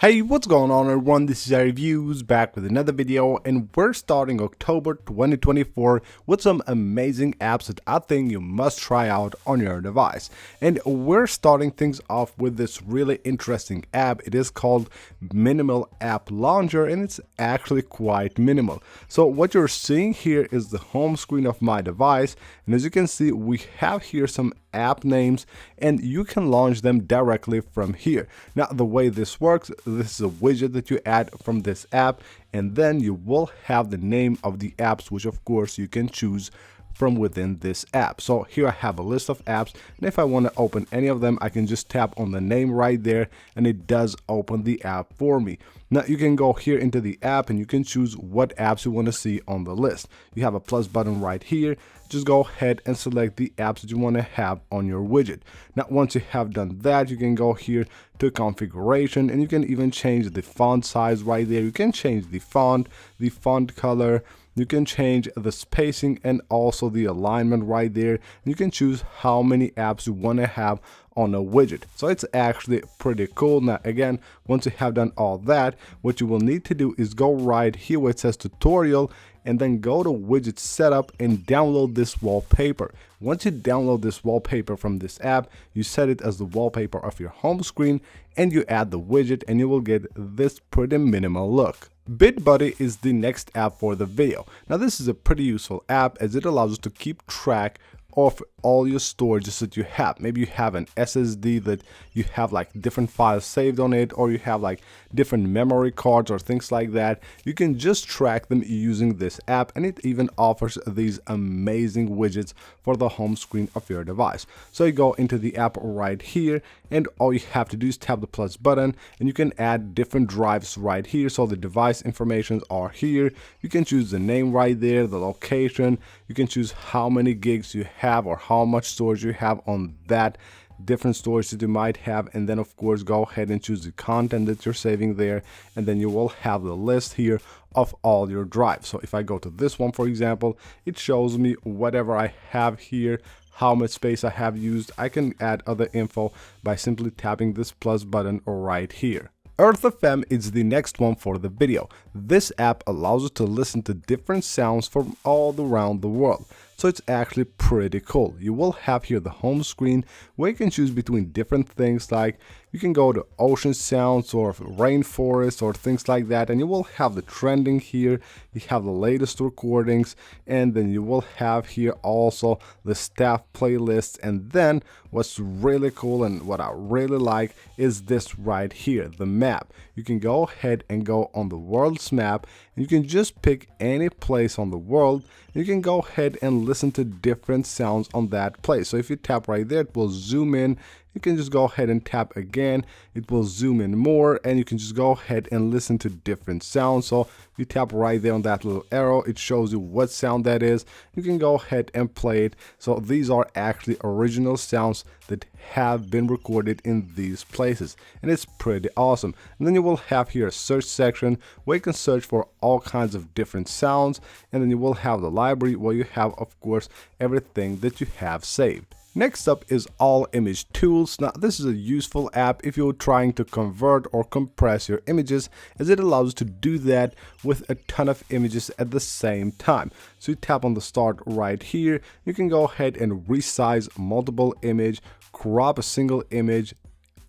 Hey, what's going on everyone, this is iReviews back with another video, and we're starting October 2024 with some amazing apps that I think you must try out on your device. And we're starting things off with this really interesting app. It is called Minimal App Launcher, and it's actually quite minimal. So what you're seeing here is the home screen of my device, and as you can see, we have here some app names and you can launch them directly from here. Now the way this works, this is a widget that you add from this app, and then you will have the name of the apps, which of course you can choose from within this app. So here I have a list of apps, and if I want to open any of them, I can just tap on the name right there and it does open the app for me. Now you can go here into the app and you can choose what apps you want to see on the list. You have a plus button right here. Just go ahead and select the apps that you want to have on your widget. Now once you have done that, you can go here to configuration and you can even change the font size right there. You can change the font color, you can change the spacing and also the alignment right there. You can choose how many apps you want to have on a widget. So it's actually pretty cool. Now again, once you have done all that, what you will need to do is go right here where it says tutorial and then go to widget setup and download this wallpaper. Once you download this wallpaper from this app, you set it as the wallpaper of your home screen and you add the widget and you will get this pretty minimal look. BitBuddy is the next app for the video. Now this is a pretty useful app as it allows us to keep track of all your storages that you have. Maybe you have an SSD that you have like different files saved on it, or you have like different memory cards or things like that. You can just track them using this app, and it even offers these amazing widgets for the home screen of your device. So you go into the app right here, and all you have to do is tap the plus button and you can add different drives right here. So the device informations are here. You can choose the name right there, the location. You can choose how many gigs you have or how much storage you have on that different storage that you might have, and then of course go ahead and choose the content that you're saving there, and then you will have the list here of all your drives. So if I go to this one, for example, it shows me whatever I have here, how much space I have used. I can add other info by simply tapping this plus button right here. Earth FM is the next one for the video. This app allows you to listen to different sounds from all around the world. So it's actually pretty cool. You will have here the home screen where you can choose between different things, like you can go to ocean sounds or rainforest or things like that, and you will have the trending here. You have the latest recordings, and then you will have here also the staff playlists. And then what's really cool and what I really like is this right here, the map. You can go ahead and go on the world's map, and you can just pick any place on the world. You can go ahead and listen to different sounds on that place. So if you tap right there, it will zoom in. You can just go ahead and tap again, it will zoom in more, and you can just go ahead and listen to different sounds. So if you tap right there on that little arrow, it shows you what sound that is. You can go ahead and play it. So these are actually original sounds that have been recorded in these places, and it's pretty awesome. And then you will have here a search section where you can search for all kinds of different sounds, and then you will have the library where you have, of course, everything that you have saved. Next up is All Image Tools. Now this is a useful app if you're trying to convert or compress your images, as it allows you to do that with a ton of images at the same time. So you tap on the start right here, you can go ahead and resize multiple images, crop a single image,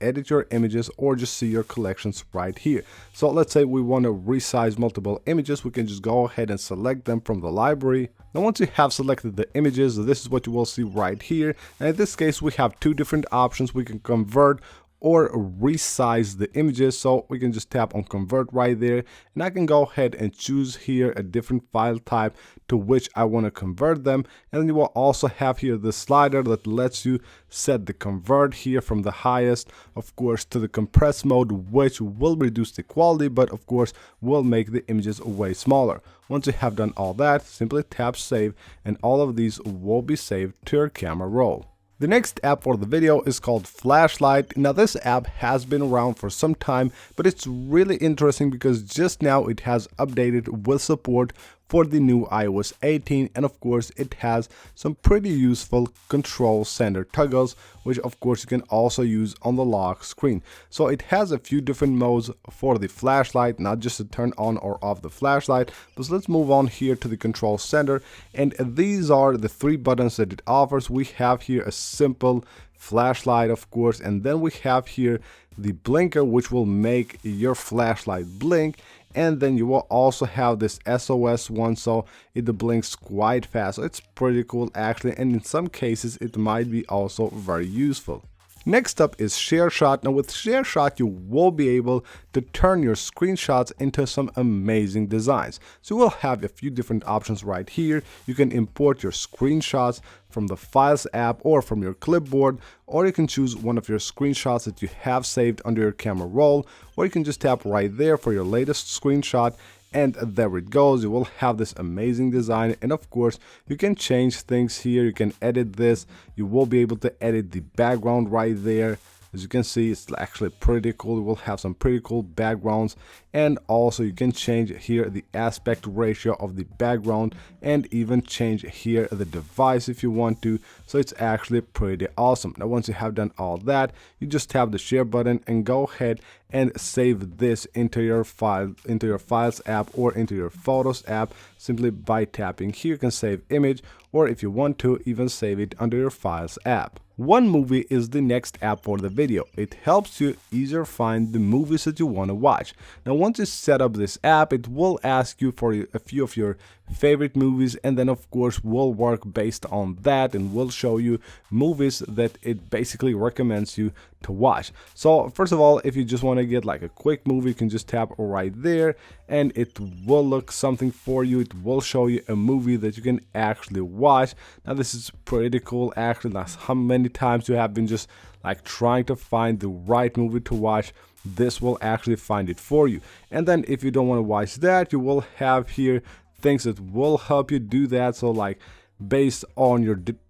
edit your images, or just see your collections right here. So let's say we want to resize multiple images, we can just go ahead and select them from the library. Now once you have selected the images, this is what you will see right here. And in this case, we have two different options. We can convert or resize the images. So we can just tap on convert right there, and I can go ahead and choose here a different file type to which I want to convert them. And then you will also have here the slider that lets you set the convert here from the highest, of course, to the compress mode, which will reduce the quality, but of course will make the images way smaller. Once you have done all that, simply tap save, and all of these will be saved to your camera roll. The next app for the video is called Flashlight. Now this app has been around for some time, but it's really interesting because just now it has updated with support for the new iOS 18, and of course it has some pretty useful control center toggles, which of course you can also use on the lock screen. So it has a few different modes for the flashlight, not just to turn on or off the flashlight. But let's move on here to the control center, and these are the 3 buttons that it offers. We have here a simple flashlight, of course, and then we have here the blinker, which will make your flashlight blink, and then you will also have this SOS one, so it blinks quite fast. So it's pretty cool actually, and in some cases it might be also very useful. Next up is Shareshot. Now with Shareshot you will be able to turn your screenshots into some amazing designs. So you will have a few different options right here. You can import your screenshots from the Files app or from your clipboard, or you can choose one of your screenshots that you have saved under your camera roll, or you can just tap right there for your latest screenshot. And there it goes, you will have this amazing design. And of course you can change things here, you can edit this, you will be able to edit the background right there. As you can see, it's actually pretty cool. You will have some pretty cool backgrounds, and also you can change here the aspect ratio of the background, and even change here the device if you want to. So it's actually pretty awesome. Now once you have done all that, you just tap the share button and go ahead and save this into your Files app or into your Photos app simply by tapping here. You can save image, or if you want to, even save it under your Files app. OneMovie is the next app for the video. It helps you easier find the movies that you want to watch. Now once you set up this app, it will ask you for a few of your favorite movies, and then of course will work based on that and will show you movies that it basically recommends you to watch. So first of all, if you just want to get like a quick movie, you can just tap right there and it will look something for you. It will show you a movie that you can actually watch. Now this is pretty cool actually. That's how many times you have been just like trying to find the right movie to watch. This will actually find it for you. And then if you don't want to watch that, you will have here things that will help you do that. So like based on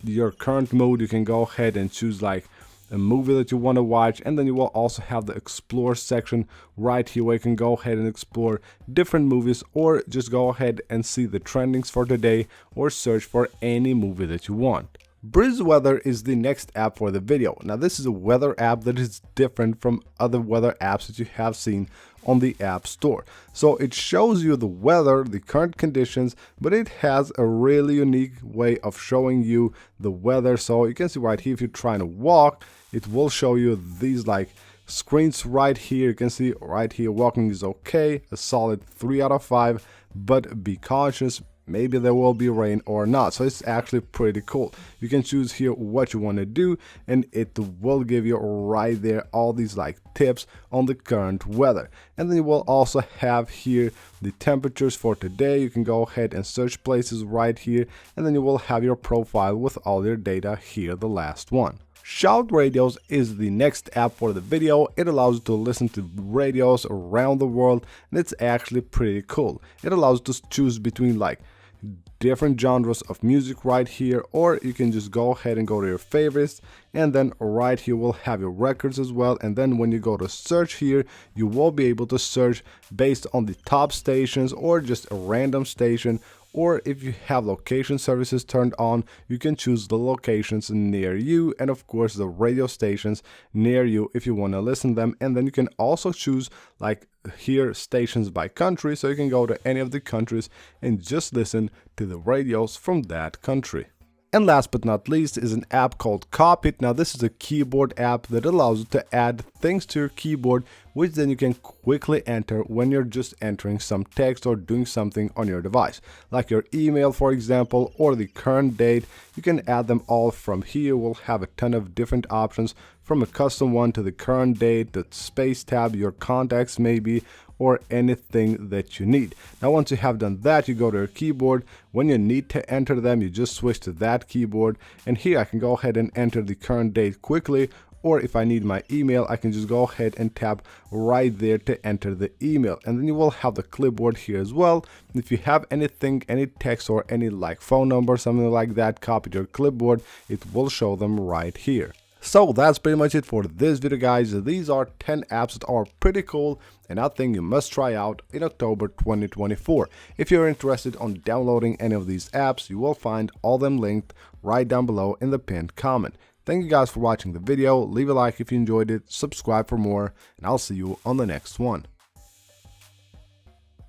your current mode, you can go ahead and choose like a movie that you want to watch, and then you will also have the explore section right here where you can go ahead and explore different movies, or just go ahead and see the trendings for today, or search for any movie that you want. Brzzy Weather is the next app for the video. Now this is a weather app that is different from other weather apps that you have seen on the App Store. So it shows you the weather, the current conditions, but it has a really unique way of showing you the weather. So you can see right here, if you're trying to walk, it will show you these like screens right here. You can see right here, walking is okay, a solid 3 out of 5, but be cautious. Maybe there will be rain or not. So it's actually pretty cool. You can choose here what you want to do, and it will give you right there all these like tips on the current weather. And then you will also have here the temperatures for today. You can go ahead and search places right here, and then you will have your profile with all your data here, the last one. Shout Radios is the next app for the video. It allows you to listen to radios around the world, and it's actually pretty cool. It allows you to choose between like different genres of music right here, or you can just go ahead and go to your favorites, and then right here will have your records as well. And then when you go to search here, you will be able to search based on the top stations or just a random station. Or if you have location services turned on, you can choose the locations near you, and of course the radio stations near you if you want to listen to them. And then you can also choose like here stations by country, so you can go to any of the countries and just listen to the radios from that country. And last but not least is an app called Copy. Now this is a keyboard app that allows you to add things to your keyboard, which then you can quickly enter when you're just entering some text or doing something on your device, like your email for example, or the current date. You can add them all from here. We'll have a ton of different options, from a custom one to the current date, the space tab, your contacts maybe, or anything that you need. Now once you have done that, you go to your keyboard. When you need to enter them, you just switch to that keyboard, and here I can go ahead and enter the current date quickly, or if I need my email, I can just go ahead and tap right there to enter the email. And then you will have the clipboard here as well. If you have anything, any text or any like phone number, something like that, copied to your clipboard, it will show them right here. So that's pretty much it for this video, guys. These are 10 apps that are pretty cool and I think you must try out in October 2024. If you're interested on downloading any of these apps, you will find all them linked right down below in the pinned comment. Thank you guys for watching the video. Leave a like if you enjoyed it, subscribe for more, and I'll see you on the next one.